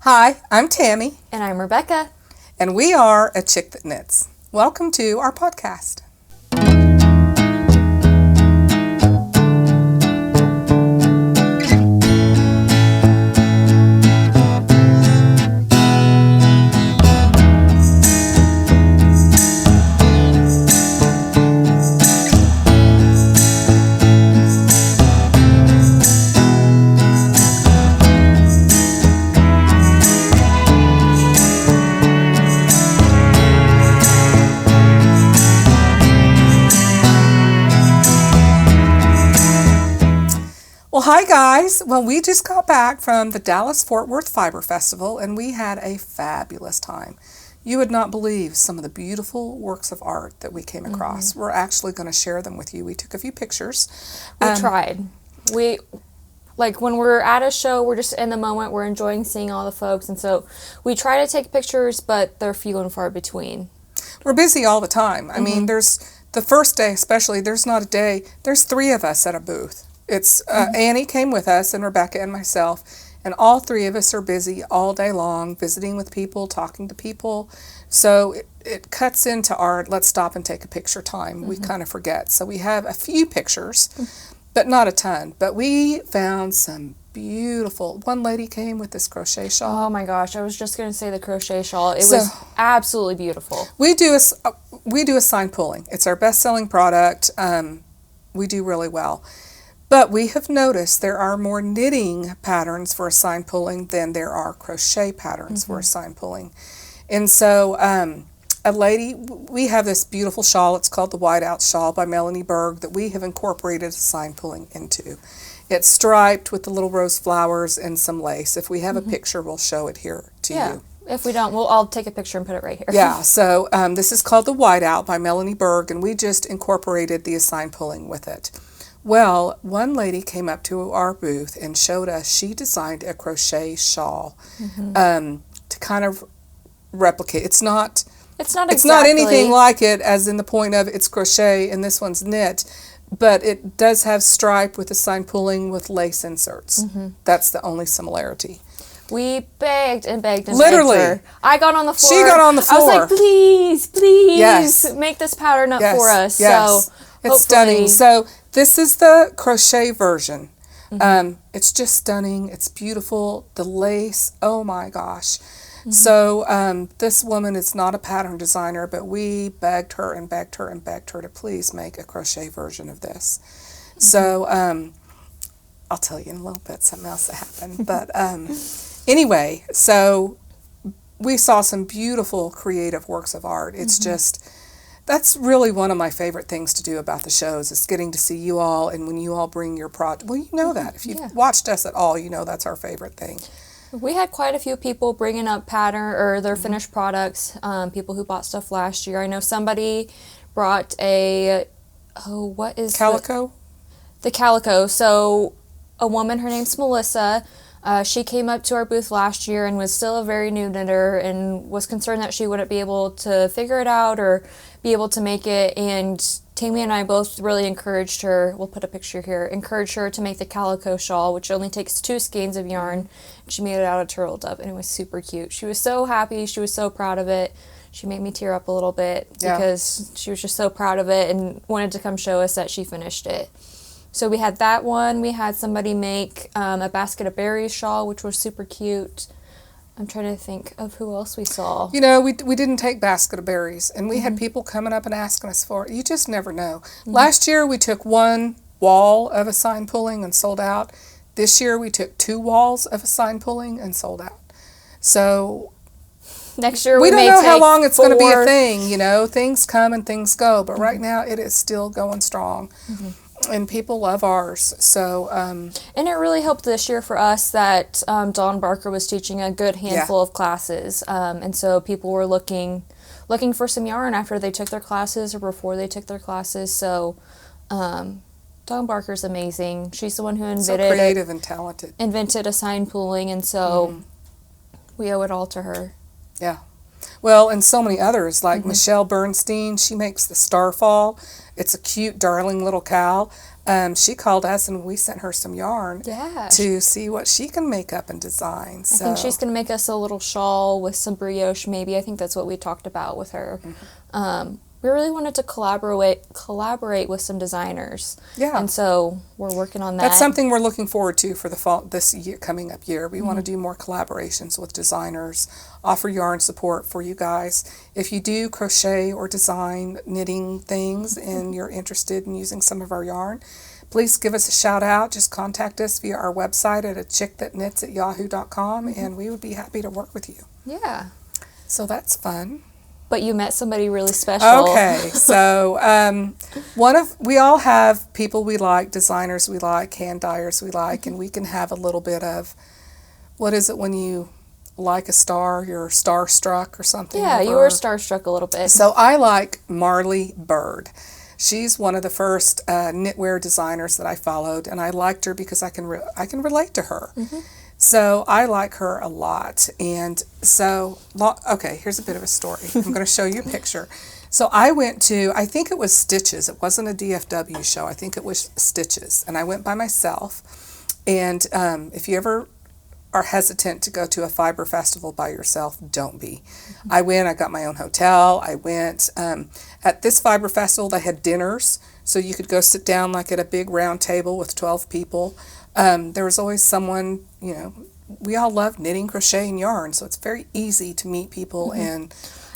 Hi, I'm Tammy. And I'm Rebecca. And we are A Chick That Knitz. Welcome to our podcast. Well, hi guys. Well, we just got back from the Dallas-Fort Worth Fiber Festival and we had a fabulous time. You would not believe some of the beautiful works of art that we came across. We're actually going to share them with you. We took a few pictures. We tried. When we're at a show, we're just in the moment. We're enjoying seeing all the folks. And so we try to take pictures, but they're few and far between. We're busy all the time. I mean, there's the first day especially, there's not a day. There's 3 of us at a booth. It's Annie came with us, and Rebecca and myself, and all 3 of us are busy all day long, visiting with people, talking to people. So it cuts into our let's stop and take a picture time. We kind of forget. So we have a few pictures, but not a ton. But we found some beautiful. One lady came with this crochet shawl. Oh my gosh, I was just going to say the crochet shawl. It was absolutely beautiful. We do a sign pulling. It's our best-selling product. We do really well. But we have noticed there are more knitting patterns for a sign pulling than there are crochet patterns for a sign pulling. And so a lady, we have this beautiful shawl. It's called the Whiteout shawl by Melanie Berg that we have incorporated a sign pulling into. It's striped with the little rose flowers and some lace. If we have a picture, we'll show it here to you. If we don't, I'll take a picture and put it right here. Yeah, so this is called the Whiteout by Melanie Berg, and we just incorporated the sign pulling with it. Well, one lady came up to our booth and showed us she designed a crochet shawl to kind of replicate. It's not anything like it as in the point of it's crochet and this one's knit, but it does have stripe with the sign pulling with lace inserts. That's the only similarity. We begged and begged and literally begged her. I got on the floor. She got on the floor. I was like, please, make this pattern up for us. Yes. So it's stunning. So this is the crochet version. It's just stunning. It's beautiful. The lace, oh my gosh. So this woman is not a pattern designer, but we begged her and begged her and begged her to please make a crochet version of this. So I'll tell you in a little bit something else that happened. But anyway, so we saw some beautiful creative works of art. It's just... That's really one of my favorite things to do about the shows is getting to see you all, and when you all bring your product. Well, you know that. If you've watched us at all, you know that's our favorite thing. We had quite a few people bringing up pattern or their finished products, people who bought stuff last year. I know somebody brought what is Calico? The Calico. So a woman, her name's Melissa. She came up to our booth last year and was still a very new knitter and was concerned that she wouldn't be able to figure it out or be able to make it. And Tammy and I both really encouraged her, we'll put a picture here, encouraged her to make the Calico shawl, which only takes 2 skeins of yarn. She made it out of Turtledove and it was super cute. She was so happy. She was so proud of it. She made me tear up a little bit because she was just so proud of it and wanted to come show us that she finished it. So we had that one. We had somebody make a basket of berries shawl, which was super cute. I'm trying to think of who else we saw. You know, we didn't take basket of berries, and we had people coming up and asking us for it. You just never know. Last year we took 1 wall of a sign pulling and sold out. This year we took 2 walls of a sign pulling and sold out. So next year we don't know how long it's going to be a thing. You know, things come and things go, but right now it is still going strong. And people love ours, so... and it really helped this year for us that Dawn Barker was teaching a good handful of classes, and so people were looking for some yarn after they took their classes or before they took their classes, so Dawn Barker's amazing. She's the one who invented... So creative and talented. Invented a sign pulling, and so we owe it all to her. Yeah. Well, and so many others, like Michelle Bernstein, she makes the Starfall. It's a cute, darling little cow. She called us and we sent her some yarn to see what she can make up and design. So. I think she's going to make us a little shawl with some brioche, maybe. I think that's what we talked about with her. We really wanted to collaborate with some designers. Yeah. And so we're working on that. That's something we're looking forward to for the fall, this year, coming up year. We want to do more collaborations with designers, offer yarn support for you guys. If you do crochet or design knitting things and you're interested in using some of our yarn, please give us a shout out. Just contact us via our website at achickthatknits@yahoo.com and we would be happy to work with you. Yeah. So that's fun. But you met somebody really special. Okay, so we all have people we like, designers we like, hand dyers we like, and we can have a little bit of, what is it when you like a star, you're starstruck or something? Yeah, you were starstruck a little bit. So I like Marley Berg. She's one of the first knitwear designers that I followed, and I liked her because I can relate to her. So I like her a lot. And so, okay, here's a bit of a story. I'm going to show you a picture. So I went to, I think it was Stitches. It wasn't a DFW show. I think it was Stitches. And I went by myself. And if you ever are hesitant to go to a fiber festival by yourself, don't be. I went, I got my own hotel. I went, at this fiber festival, they had dinners. So you could go sit down like at a big round table with 12 people. There was always someone, you know, we all love knitting, crochet, and yarn, so it's very easy to meet people and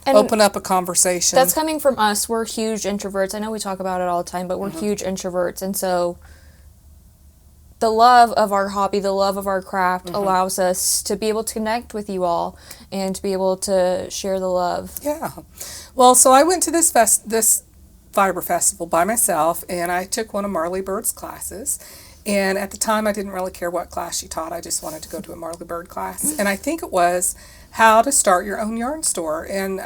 open up a conversation. That's coming from us. We're huge introverts. I know we talk about it all the time, but we're huge introverts, and so the love of our hobby, the love of our craft allows us to be able to connect with you all and to be able to share the love. Yeah. Well, so I went to this fiber festival by myself, and I took one of Marley Bird's classes. And at the time, I didn't really care what class she taught. I just wanted to go to a Marley Bird class. And I think it was how to start your own yarn store. And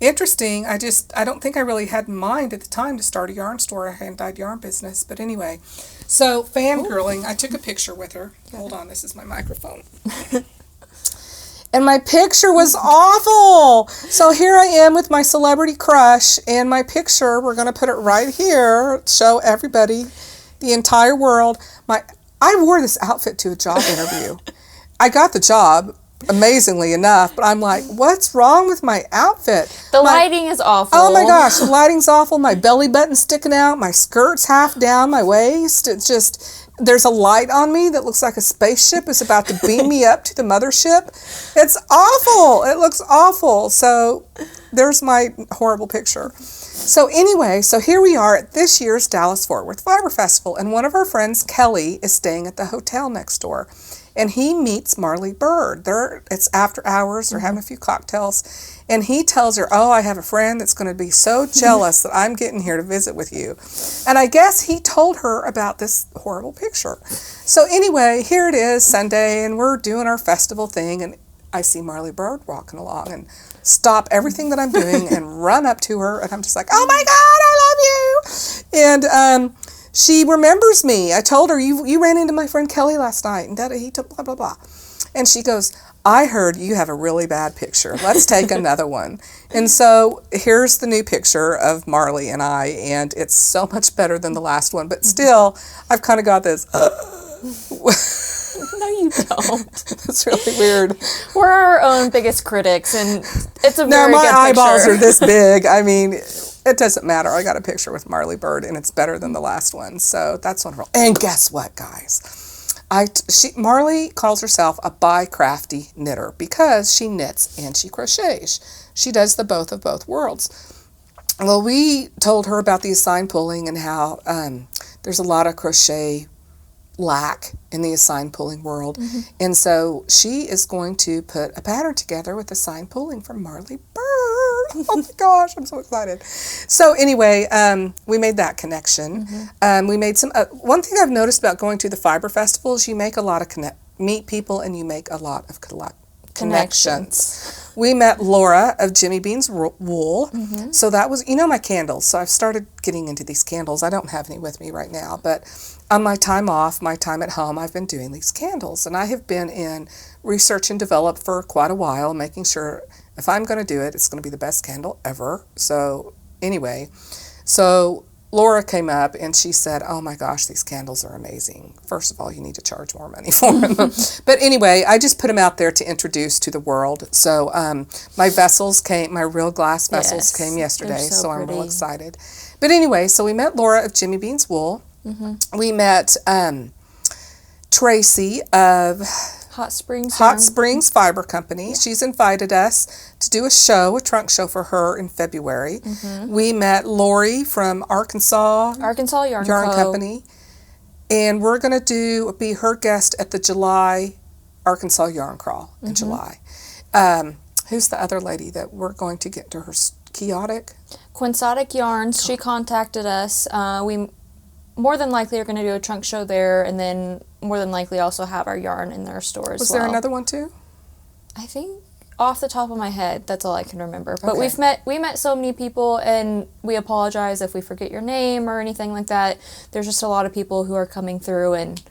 interesting, I don't think I really had in mind at the time to start a yarn store, a hand-dyed yarn business. But anyway, so fangirling, I took a picture with her. Hold on, this is my microphone. And my picture was awful. So here I am with my celebrity crush. And my picture, we're going to put it right here, show everybody. The entire world. I wore this outfit to a job interview. I got the job, amazingly enough, but I'm like, what's wrong with my outfit? The lighting is awful. Oh my gosh, the lighting's awful. My belly button's sticking out. My skirt's half down my waist. It's just, there's a light on me that looks like a spaceship is about to beam me up to the mothership. It's awful. It looks awful. So there's my horrible picture. So anyway, so here we are at this year's Dallas-Fort Worth Fiber Festival, and one of our friends, Kelly, is staying at the hotel next door, and he meets Marley Bird. It's after hours, they're having a few cocktails, and he tells her, oh, I have a friend that's going to be so jealous that I'm getting here to visit with you. And I guess he told her about this horrible picture. So anyway, here it is, Sunday, and we're doing our festival thing, and I see Marley Bird walking along, and stop everything that I'm doing and run up to her, and I'm just like, oh my God, I love you. And she remembers me. I told her, you ran into my friend Kelly last night, and he took blah, blah, blah. And she goes, I heard you have a really bad picture. Let's take another one. And so here's the new picture of Marley and I, and it's so much better than the last one, but still, I've kind of got this, No, you don't. That's really weird. We're our own biggest critics, and it's a very good picture. Now, my eyeballs are this big. I mean, it doesn't matter. I got a picture with Marley Bird, and it's better than the last one. So that's wonderful. And guess what, guys? Marley calls herself a bi-crafty knitter because she knits and she crochets. She does the both of both worlds. Well, we told her about the assigned pulling and how there's a lot of crochet lack in the assigned pulling world. And so she is going to put a pattern together with assigned pulling from Marley Bird. Oh my gosh, I'm so excited. So anyway, we made that connection. We made some, one thing I've noticed about going to the fiber festivals, you make a lot of meet people and you make a lot of connections. We met Laura of Jimmy Bean's Wool. So that was, my candles. So I've started getting into these candles. I don't have any with me right now, but on my time off, my time at home, I've been doing these candles. And I have been in research and develop for quite a while, making sure if I'm going to do it, it's going to be the best candle ever. So anyway, so Laura came up and she said, oh my gosh, these candles are amazing. First of all, you need to charge more money for them. But anyway, I just put them out there to introduce to the world. So my vessels came, my real glass vessels came yesterday, so I'm real excited. But anyway, so we met Laura of Jimmy Bean's Wool. We met Tracy of Hot Springs Fiber Company. Yeah. She's invited us to do a trunk show for her in February. We met Lori from Arkansas Yarn Company. And we're going to be her guest at the July Arkansas Yarn Crawl in July. Who's the other lady that we're going to get to her? Quixotic Yarns. She contacted us. We more than likely are going to do a trunk show there, and then more than likely also have our yarn in their store as well. Was there another one too? I think off the top of my head, that's all I can remember. But we met so many people, and we apologize if we forget your name or anything like that. There's just a lot of people who are coming through, and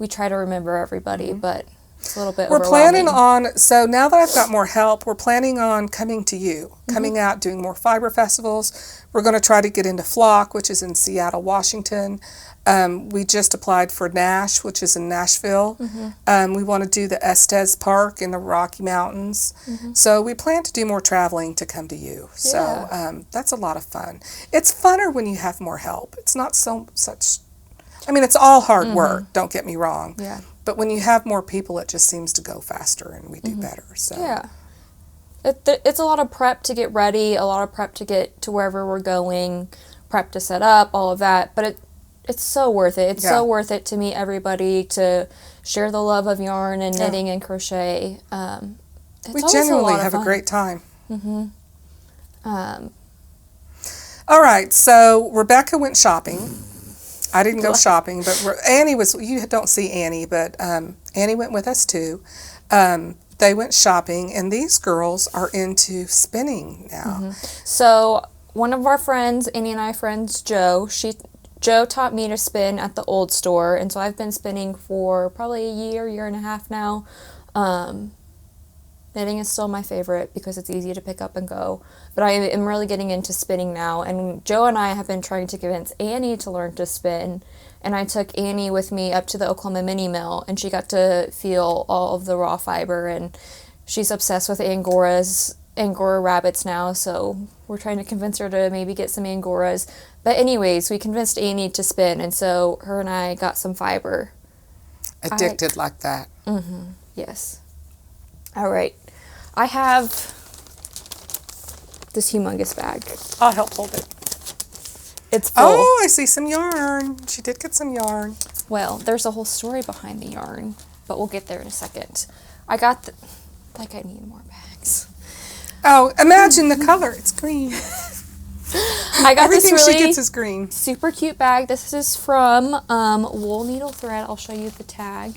we try to remember everybody, but it's a little bit overwhelming. We're planning on, so now that I've got more help, we're planning on coming to you, coming out, doing more fiber festivals. We're going to try to get into Flock, which is in Seattle, Washington. We just applied for Nash, which is in Nashville. We want to do the Estes Park in the Rocky Mountains. So we plan to do more traveling to come to you. So that's a lot of fun. It's funner when you have more help. It's not it's all hard work, don't get me wrong. Yeah. But when you have more people, it just seems to go faster and we do better. So yeah. It's a lot of prep to get ready, a lot of prep to get to wherever we're going, prep to set up, all of that. But it's so worth it. It's so worth it to meet everybody, to share the love of yarn and knitting and crochet. We genuinely have a great time. All right, so Rebecca went shopping. I didn't go shopping, but Annie was, you don't see Annie, but Annie went with us too. They went shopping, and these girls are into spinning now. So one of our friends, Annie and I friends, Joe taught me to spin at the old store, and so I've been spinning for probably a year and a half now. Knitting is still my favorite because it's easy to pick up and go, but I am really getting into spinning now, and Joe and I have been trying to convince Annie to learn to spin, and I took Annie with me up to the Oklahoma mini mill, and she got to feel all of the raw fiber, and she's obsessed with Angora rabbits now, so we're trying to convince her to maybe get some Angoras. But anyways, we convinced Annie to spin, and so her and I got some fiber. Addicted like that. Yes. All right. I have this humongous bag. I'll help hold it. It's full. Oh, I see some yarn. She did get some yarn. Well, there's a whole story behind the yarn, but we'll get there in a second. I got I need more bags. Oh, imagine the color. It's green. I got Everything this really she gets is green. Super cute bag. This is from Wool Needle Thread. I'll show you the tag.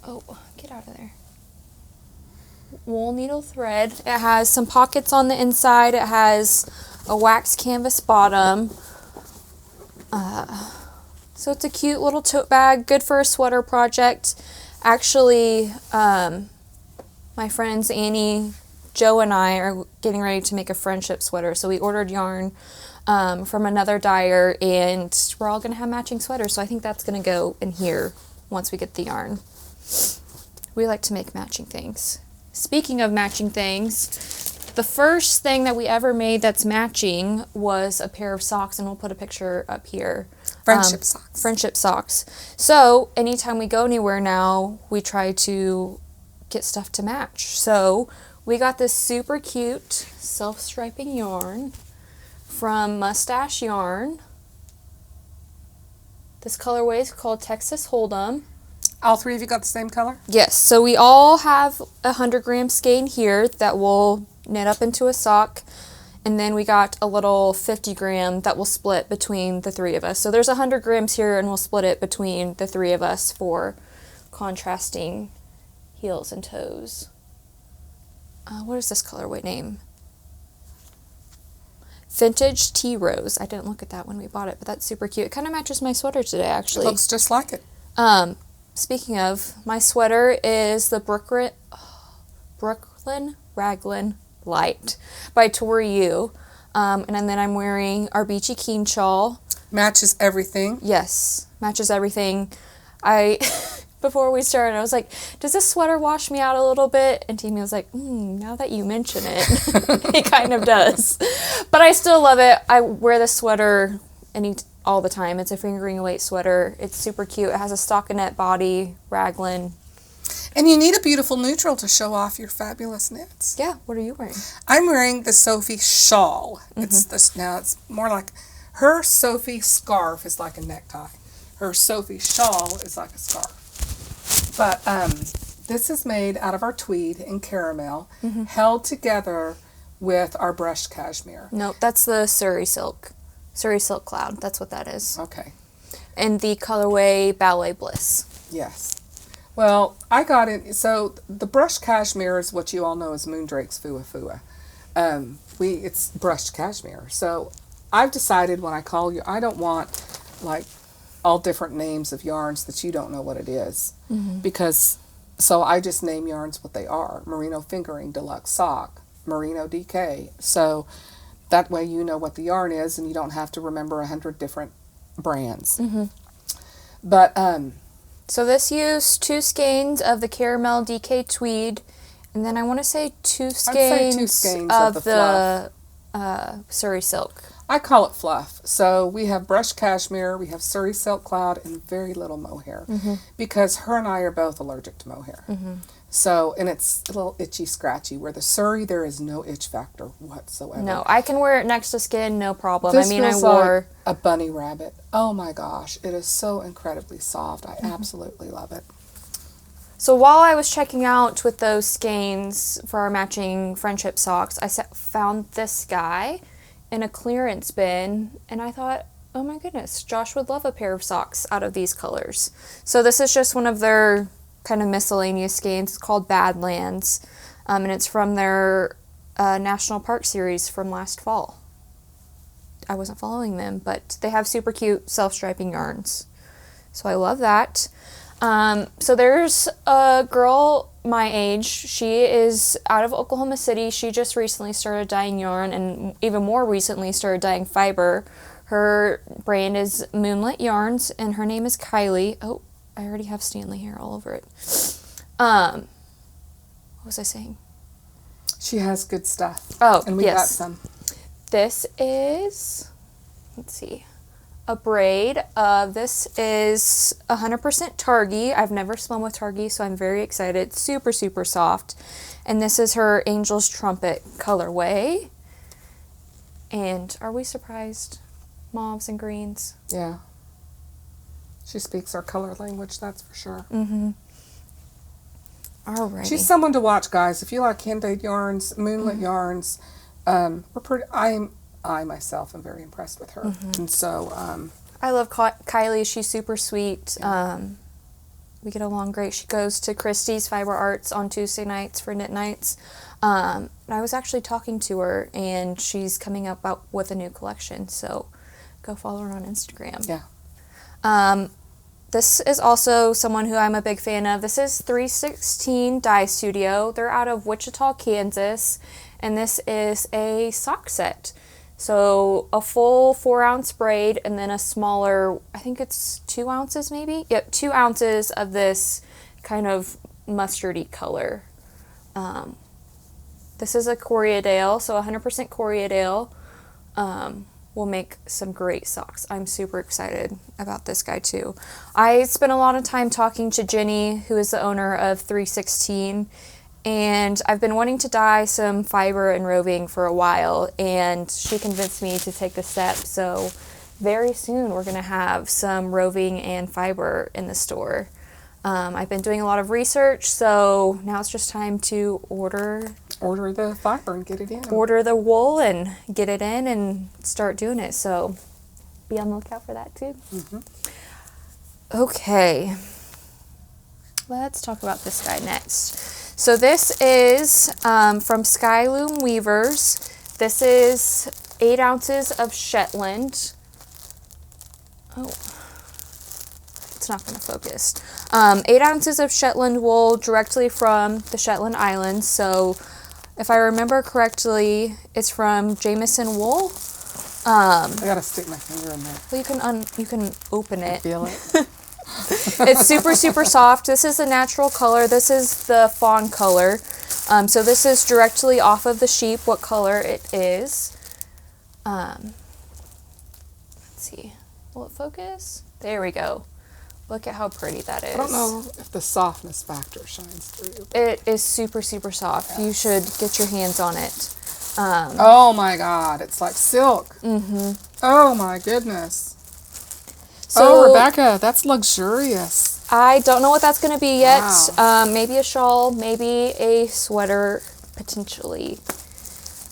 Oh, get out of there. Wool Needle Thread. It has some pockets on the inside. It has a wax canvas bottom. So it's a cute little tote bag, good for a sweater project. Actually, my friends Annie, Joe, and I are getting ready to make a friendship sweater. So we ordered yarn from another dyer, and we're all going to have matching sweaters. So I think that's going to go in here once we get the yarn. We like to make matching things. Speaking of matching things, the first thing that we ever made that's matching was a pair of socks, and we'll put a picture up here. Friendship socks. Friendship socks. So anytime we go anywhere now, we try to get stuff to match. So we got this super cute self-striping yarn from Mustache Yarn. This colorway is called Texas Hold'em. All three of you got the same color? Yes, so we all have 100 gram skein here that will knit up into a sock, and then we got a little 50 gram that will split between the three of us. So there's 100 grams here, and we'll split it between the three of us for contrasting heels and toes. What is this colorway name? Vintage Tea Rose. I didn't look at that when we bought it, but that's super cute. It kind of matches my sweater today, actually. It looks just like it. Speaking of, my sweater is the Brooklyn Raglan Light by Tori. And then I'm wearing our Beachy Keen shawl. Matches everything. Yes, matches everything. Before we started, I was like, does this sweater wash me out a little bit? And Timmy was like, now that you mention it, it kind of does. But I still love it. I wear this sweater all the time. It's a fingering weight sweater. It's super cute. It has a stockinette body, raglan. And you need a beautiful neutral to show off your fabulous knits. Yeah, what are you wearing? I'm wearing the Sophie shawl. It's more like her Sophie scarf is like a necktie. Her Sophie shawl is like a scarf. But this is made out of our tweed in caramel, held together with our brushed cashmere. No, that's the Surrey Silk Cloud. That's what that is. Okay. And the colorway Ballet Bliss. Yes. Well, I got it. So the brushed cashmere is what you all know as Moondrake's Fua Fua. It's brushed cashmere. So I've decided when I call you, I don't want like all different names of yarns that you don't know what it is. So I just name yarns what they are. Merino Fingering, Deluxe Sock, Merino DK. So that way you know what the yarn is and you don't have to remember 100 different brands. But so this used 2 skeins of the caramel DK tweed, and then I want to say 2 skeins of the Surrey Silk. I call it fluff. So we have brushed cashmere, we have Surrey Silk Cloud, and very little mohair. Because her and I are both allergic to mohair. So, and it's a little itchy, scratchy. Where the Surrey, there is no itch factor whatsoever. No, I can wear it next to skin, no problem. This I feels wore like a bunny rabbit. Oh my gosh, it is so incredibly soft. I absolutely love it. So while I was checking out with those skeins for our matching friendship socks, I found this guy in a clearance bin, and I thought, oh my goodness, Josh would love a pair of socks out of these colors. So this is just one of their kind of miscellaneous skeins. It's called Badlands, and it's from their National Park series from last fall. I wasn't following them, but they have super cute self-striping yarns. So I love that. So there's a girl my age. She is out of Oklahoma City. She just recently started dyeing yarn, and even more recently started dyeing fiber. Her brand is Moonlit Yarns, and her name is Kylie. Oh, I already have Stanley hair all over it. What was I saying? She has good stuff. Oh, and we got some. This is, let's see, a braid. This is 100% Targhee. I've never spun with Targhee, so I'm very excited. Super, super soft. And this is her Angel's Trumpet colorway. And are we surprised? Mauves and greens. Yeah. She speaks our color language, that's for sure. Alrighty. She's someone to watch, guys. If you like hand-dyed yarns, moonlit yarns, I myself am very impressed with her. And so I love Kylie. She's super sweet. We get along great. She goes to Christie's Fiber Arts on Tuesday nights for knit nights. I was actually talking to her, and she's coming up with a new collection, so go follow her on Instagram. Yeah. This is also someone who I'm a big fan of. This is 316 Dye Studio. They're out of Wichita, Kansas, and this is a sock set. So a full 4-ounce braid and then a smaller, I think it's 2 ounces maybe? Yep, 2 ounces of this kind of mustardy color. This is a Coriadale, so 100% Coriadale. Will make some great socks. I'm super excited about this guy too. I spent a lot of time talking to Jenny, who is the owner of 316, and I've been wanting to dye some fiber and roving for a while, and she convinced me to take the step. So very soon we're going to have some roving and fiber in the store. I've been doing a lot of research, so now it's just time to order the fiber and get it in. Order the wool and get it in and start doing it. So be on the lookout for that too. Okay. Let's talk about this guy next. So this is from Skyloom Weavers. This is 8 ounces of Shetland. Oh. It's not going to focus. 8 ounces of Shetland wool directly from the Shetland Islands. So If I remember correctly, it's from Jameson Wool. I gotta stick my finger in there. Well, you can open it. Feel it. It's super, super soft. This is a natural color. This is the fawn color. So this is directly off of the sheep, what color it is. Let's see. Will it focus? There we go. Look at how pretty that is. I don't know if the softness factor shines through. It is super, super soft. Yes. You should get your hands on it. Oh my God, it's like silk. Mm-hmm. Oh my goodness. So, Rebecca, that's luxurious. I don't know what that's going to be yet. Wow. Maybe a shawl, maybe a sweater, potentially.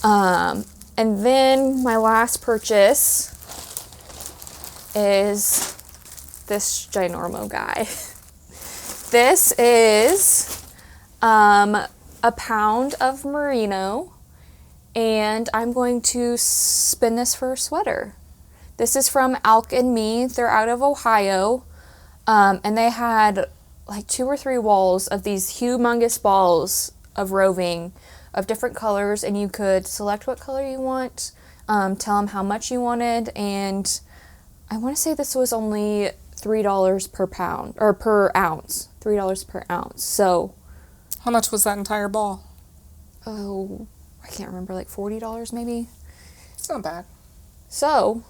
And then my last purchase is this ginormo guy. This is a pound of merino, and I'm going to spin this for a sweater. This is from Alk and Me. They're out of Ohio, and they had like 2 or 3 walls of these humongous balls of roving of different colors, and you could select what color you want, tell them how much you wanted, and I want to say this was only $3 per pound, or per ounce. $3 per ounce. So, how much was that entire ball? Oh, I can't remember, like $40 maybe? It's not bad. So,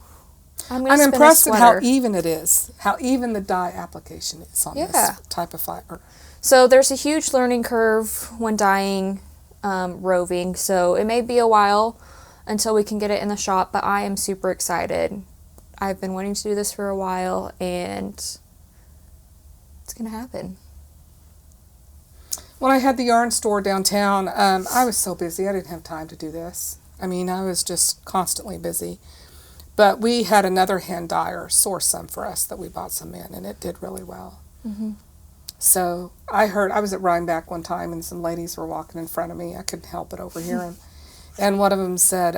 I'm impressed at how even it is, how even the dye application is on this type of fiber. So there's a huge learning curve when dyeing roving, so it may be a while until we can get it in the shop, but I am super excited. I've been wanting to do this for a while, and it's going to happen. When I had the yarn store downtown, I was so busy I didn't have time to do this. I mean, I was just constantly busy. But we had another hand dyer source some for us that we bought some in, and it did really well. Mm-hmm. So I was at Rhinebeck one time, and some ladies were walking in front of me. I couldn't help but overhear them. And one of them said,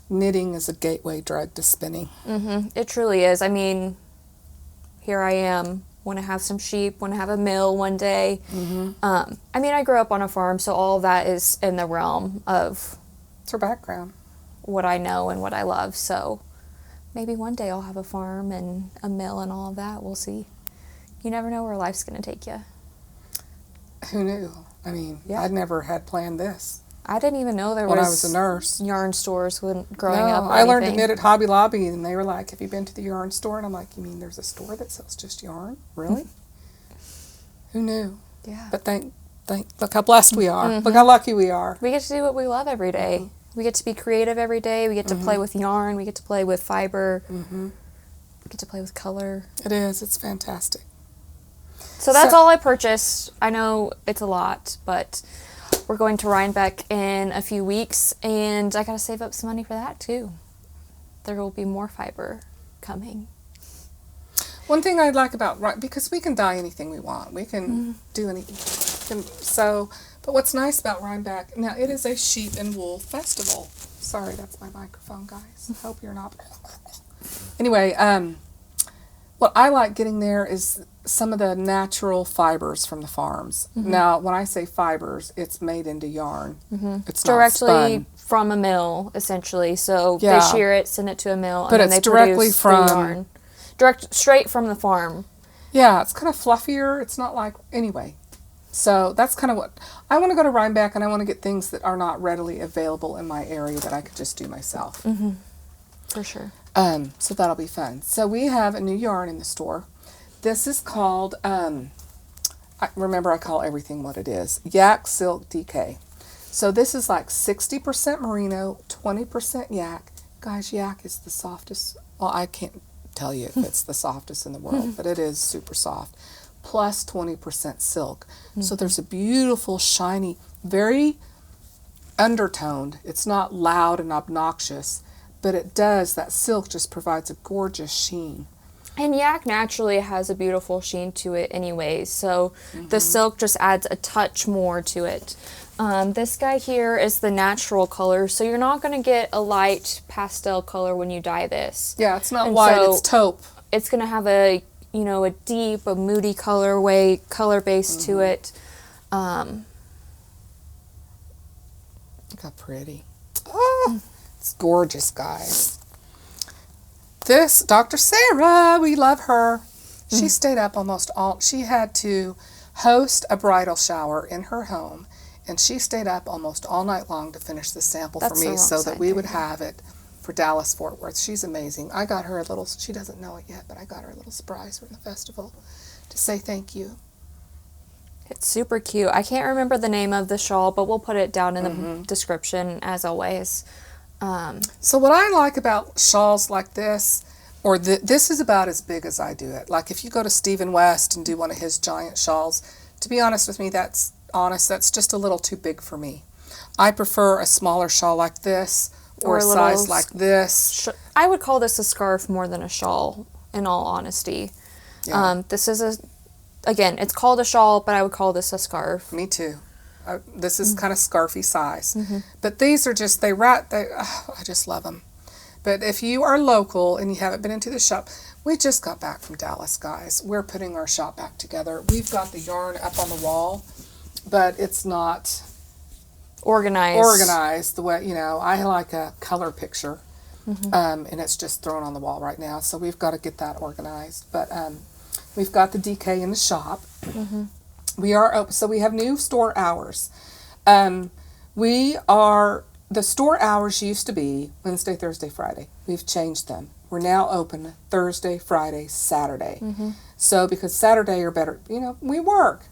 knitting is a gateway drug to spinning. Mm-hmm. It truly is. I mean, here I am, want to have some sheep, want to have a mill one day. Mm-hmm. I mean, I grew up on a farm, so all of that is in the realm of... It's her background. What I know and what I love, so maybe one day I'll have a farm and a mill and all of that. We'll see. You never know where life's going to take you. Who knew? I mean, I'd never had planned this. I didn't even know there when I was a nurse. Yarn stores when growing up. I learned to knit at Hobby Lobby, and they were like, "Have you been to the yarn store?" And I'm like, "You mean there's a store that sells just yarn? Really?" Who knew? Yeah. But look how blessed we are. Mm-hmm. Look how lucky we are. We get to do what we love every day. Mm-hmm. We get to be creative every day. We get to play with yarn. We get to play with fiber. Mm-hmm. We get to play with color. It is. It's fantastic. So that's all I purchased. I know it's a lot, but we're going to Rhinebeck in a few weeks, and I got to save up some money for that, too. There will be more fiber coming. One thing I like about, because we can dye anything we want. We can do anything. But what's nice about Rhinebeck, now it is a sheep and wool festival. Sorry, that's my microphone, guys. Hope you're not. Anyway, what I like getting there is some of the natural fibers from the farms. Mm-hmm. Now, when I say fibers, it's made into yarn. Mm-hmm. It's directly not spun. From a mill, essentially. So they shear it, send it to a mill, and then they directly produce the yarn. Straight from the farm. Yeah, it's kind of fluffier. It's not like, anyway. So that's kind of what, I want to go to Rhinebeck, and I want to get things that are not readily available in my area that I could just do myself. Mm-hmm. For sure. So that'll be fun. So we have a new yarn in the store. This is called, remember I call everything what it is, Yak Silk DK. So this is like 60% merino, 20% yak. Guys, yak is the softest, well, I can't tell you if it's the softest in the world, but it is super soft. Plus 20% silk. Mm-hmm. So there's a beautiful, shiny, very undertoned. It's not loud and obnoxious, but that silk just provides a gorgeous sheen. And yak naturally has a beautiful sheen to it anyway, so the silk just adds a touch more to it. This guy here is the natural color, so you're not going to get a light pastel color when you dye this. Yeah, it's not white, so it's taupe. It's going to have a deep, a moody color base to it. Look how pretty. Oh, it's gorgeous, guys. This, Dr. Sarah, we love her. She stayed up almost all, she had to host a bridal shower in her home, and she stayed up almost all night long to finish the sample for me so that we would have it for Dallas Fort Worth. She's amazing. I got her a little, she doesn't know it yet, but I got her a little surprise from the festival to say thank you. It's super cute. I can't remember the name of the shawl, but we'll put it down in the description as always. So what I like about shawls like this, or this is about as big as I do it. Like if you go to Stephen West and do one of his giant shawls, to be honest with me, that's just a little too big for me. I prefer a smaller shawl like this or a size like this. I would call this a scarf more than a shawl, in all honesty. Yeah. This is again, it's called a shawl, but I would call this a scarf. Me too. This is kind of scarfy size. But these are just, I just love them. But if you are local and you haven't been into the shop, we just got back from Dallas, guys. We're putting our shop back together. We've got the yarn up on the wall, but it's not organized the way, I like a color picture, and it's just thrown on the wall right now. So we've got to get that organized. But we've got the DK in the shop. We are open, so we have new store hours. The store hours used to be Wednesday, Thursday, Friday. We've changed them. We're now open Thursday, Friday, Saturday. So because Saturday are better, we work.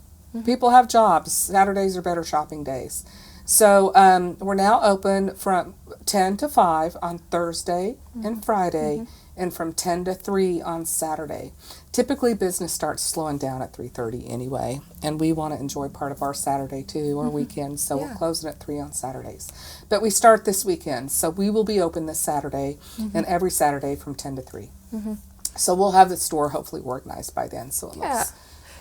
People have jobs. Saturdays are better shopping days. So we're now open from 10 to 5 on Thursday and Friday, and from 10 to 3 on Saturday. Typically, business starts slowing down at 3:30 anyway, and we want to enjoy part of our Saturday too, or weekend, so we're closing at 3 on Saturdays. But we start this weekend, so we will be open this Saturday and every Saturday from 10 to 3. So we'll have the store hopefully organized by then, so it looks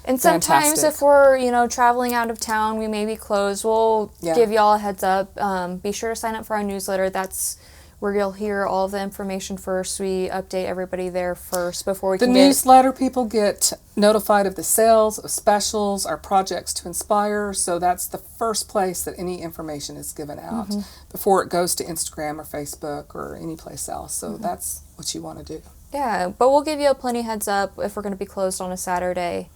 and sometimes fantastic. If we're, traveling out of town, we may be closed. We'll give y'all a heads up. Be sure to sign up for our newsletter. That's where you'll hear all the information first. We update everybody there first before we can The newsletter, people get notified of the sales, of specials, our projects to inspire. So that's the first place that any information is given out before it goes to Instagram or Facebook or any place else. So that's what you want to do. Yeah, but we'll give you a plenty heads up if we're going to be closed on a Saturday.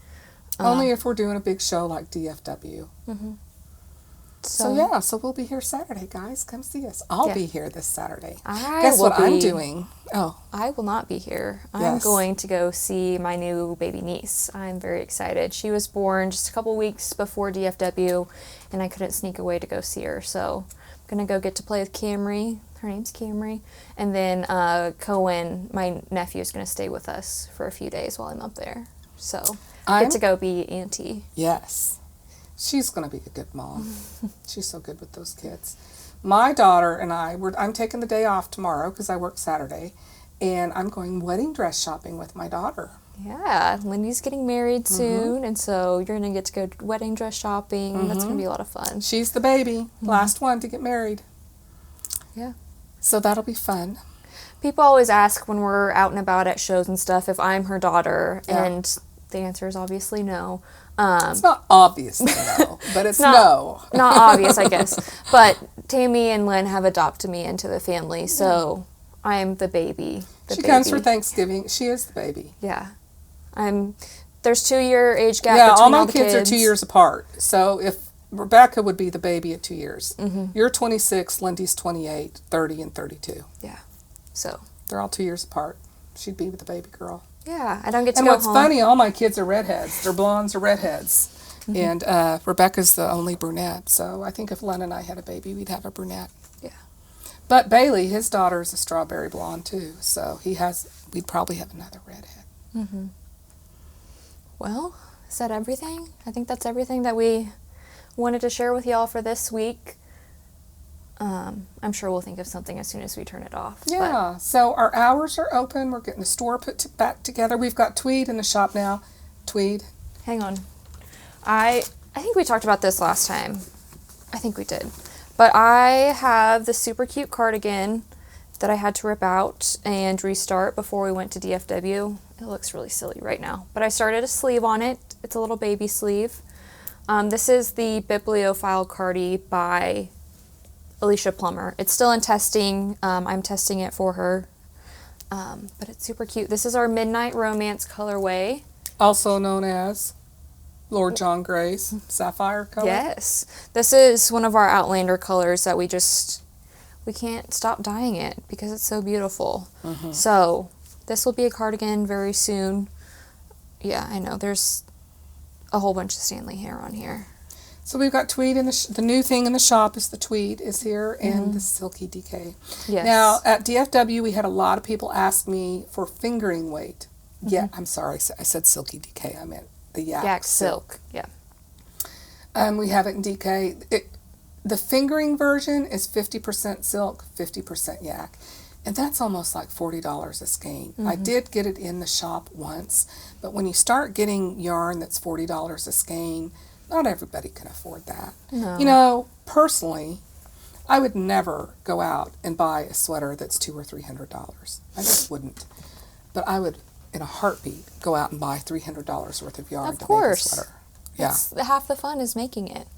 Only if we're doing a big show like DFW. So we'll be here Saturday, guys. Come see us. I'll be here this Saturday. Guess what I'm doing? Oh, I will not be here. I'm going to go see my new baby niece. I'm very excited. She was born just a couple weeks before DFW, and I couldn't sneak away to go see her. So I'm going to go get to play with Camry. Her name's Camry. And then Cohen, my nephew, is going to stay with us for a few days while I'm up there. So I get to go be auntie. Yes. She's going to be a good mom. She's so good with those kids. My daughter and I'm taking the day off tomorrow because I work Saturday, and I'm going wedding dress shopping with my daughter. Yeah, Lindy's getting married soon, and so you're going to get to go wedding dress shopping. That's going to be a lot of fun. She's the baby, last one to get married. Yeah. So that'll be fun. People always ask when we're out and about at shows and stuff if I'm her daughter, and the answer is obviously no. It's not obviously no, but it's no. Not obvious, I guess. But Tammy and Lynn have adopted me into the family, so I'm the baby. She comes for Thanksgiving. She is the baby. Yeah. There's 2-year age gap between all my all the kids are 2 years apart. So if Rebecca would be the baby at 2 years. You're 26, Lindy's 28, 30, and 32. Yeah. So they're all 2 years apart. She'd be the baby girl. Yeah, I don't get to go home. And what's funny, all my kids are redheads. They're blondes or redheads. And Rebecca's the only brunette. So I think if Len and I had a baby, we'd have a brunette. Yeah. But Bailey, his daughter, is a strawberry blonde too. So we'd probably have another redhead. Well, is that everything? I think that's everything that we wanted to share with y'all for this week. I'm sure we'll think of something as soon as we turn it off. Yeah, so our hours are open. We're getting the store back together. We've got Tweed in the shop now. Tweed. Hang on. I think we talked about this last time. I think we did. But I have this super cute cardigan that I had to rip out and restart before we went to DFW. It looks really silly right now. But I started a sleeve on it. It's a little baby sleeve. This is the Bibliophile Cardi by Alicia Plummer. It's still in testing. I'm testing it for her. But it's super cute. This is our Midnight Romance colorway. Also known as Lord John Gray's sapphire color. Yes. This is one of our Outlander colors that we can't stop dyeing it because it's so beautiful. Mm-hmm. So this will be a cardigan very soon. Yeah, I know. There's a whole bunch of Stanley hair on here. So we've got tweed in the new thing in the shop is the tweed is here and the silky DK. Yes. Now at DFW we had a lot of people ask me for fingering weight. Yeah, I'm sorry, I said silky DK. I meant the yak silk. Yeah. We have it in DK. The fingering version is 50% silk, 50% yak. And that's almost like $40 a skein. I did get it in the shop once, but when you start getting yarn that's $40 a skein, not everybody can afford that. No. You know, personally, I would never go out and buy a sweater that's $200 or $300. I just wouldn't. But I would, in a heartbeat, go out and buy $300 worth of yarn to make a sweater. Yeah. Half the fun is making it.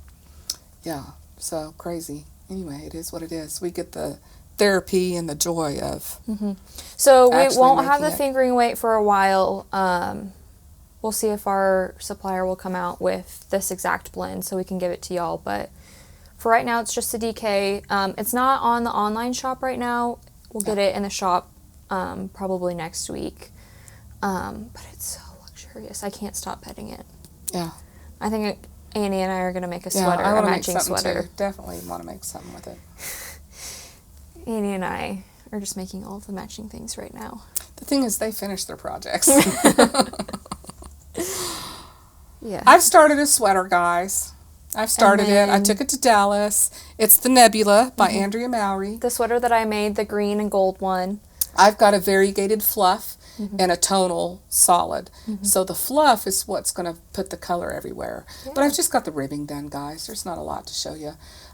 Yeah. So crazy. Anyway, it is what it is. We get the therapy and the joy of. So we won't have the fingering weight for a while. We'll see if our supplier will come out with this exact blend so we can give it to y'all. But for right now, it's just a DK. It's not on the online shop right now. We'll get it in the shop probably next week. But it's so luxurious. I can't stop petting it. Yeah. I think Annie and I are going to make a sweater, a matching sweater. Too. Definitely want to make something with it. Annie and I are just making all of the matching things right now. The thing is, they finish their projects. Yeah. I've started a sweater, guys. I've started it. I took it to Dallas. It's the Nebula by Andrea Mowry. The sweater that I made, the green and gold one. I've got a variegated fluff and a tonal solid. So the fluff is what's going to put the color everywhere. Yeah. But I've just got the ribbing done, guys. There's not a lot to show you.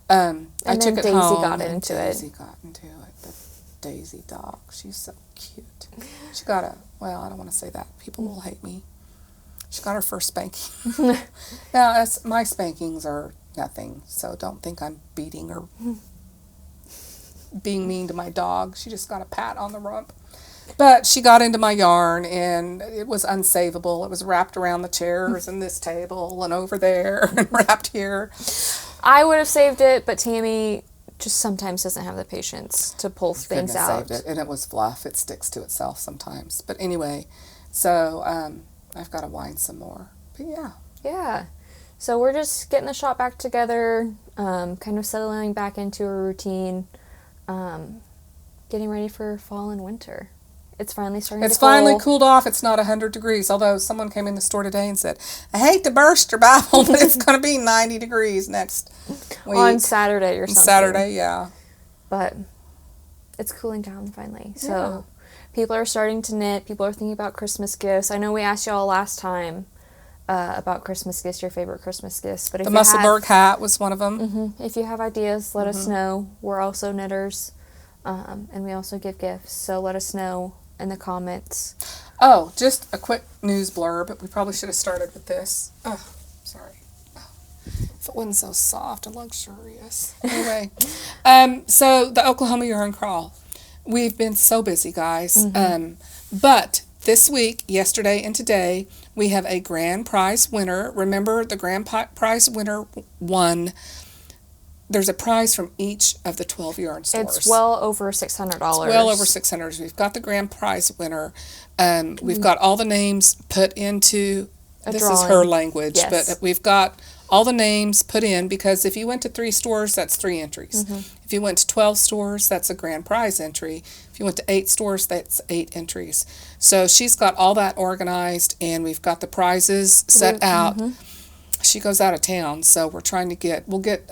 I took it Daisy home. got into it. Daisy got into it. The Daisy dog. She's so cute. She got well, I don't want to say that. People will hate me. She got her first spanking. Now, my spankings are nothing, so don't think I'm beating or being mean to my dog. She just got a pat on the rump. But she got into my yarn, and it was unsavable. It was wrapped around the chairs and this table and over there and wrapped here. I would have saved it, but Tammy just sometimes doesn't have the patience to pull things out. Saved it, and it was fluff. It sticks to itself sometimes. But anyway, so I've got to wind some more. But yeah. Yeah. So we're just getting the shop back together, kind of settling back into a routine, getting ready for fall and winter. It's finally starting to cool. It's finally cooled off. It's not 100 degrees, although someone came in the store today and said, I hate to burst your bubble, but it's going to be 90 degrees next week. On Saturday or something. Saturday, yeah. But it's cooling down finally. So people are starting to knit. People are thinking about Christmas gifts. I know we asked y'all last time about Christmas gifts, your favorite Christmas gifts. But if the Musselburgh hat was one of them. If you have ideas, let us know. We're also knitters, and we also give gifts. So let us know in the comments. Oh, just a quick news blurb. We probably should have started with this. Oh, sorry. Oh, if it wasn't so soft and luxurious. Anyway, so the Oklahoma Yarn Crawl. We've been so busy, guys. But this week, yesterday and today, we have a grand prize winner. Remember, the grand prize winner won. There's a prize from each of the 12 yarn stores. It's well over $600. It's well over $600. We've got the grand prize winner. We've got all the names put into, this is her language, but we've got all the names put in, because if you went to 3 stores, that's 3 entries. If you went to 12 stores, that's a grand prize entry. If you went to 8 stores, that's 8 entries. So she's got all that organized, and we've got the prizes set out. She goes out of town, so we're trying to we'll get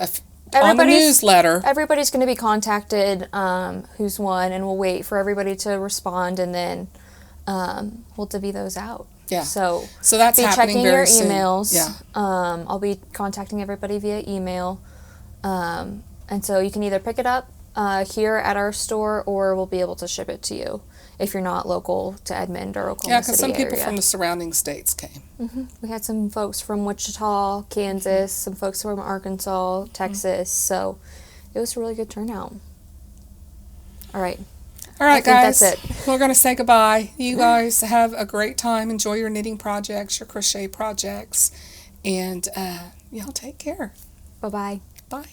on the newsletter. Everybody's going to be contacted who's won, and we'll wait for everybody to respond, and then we'll divvy those out. Yeah. So that's happening very soon. Be checking your emails. Yeah. I'll be contacting everybody via email. And so you can either pick it up here at our store, or we'll be able to ship it to you if you're not local to Edmond or Oklahoma City area. Yeah, because some people from the surrounding states came. We had some folks from Wichita, Kansas, some folks from Arkansas, Texas. So it was a really good turnout. All right. All right, guys. That's it. We're going to say goodbye. You guys have a great time. Enjoy your knitting projects, your crochet projects, and y'all take care. Bye-bye. Bye.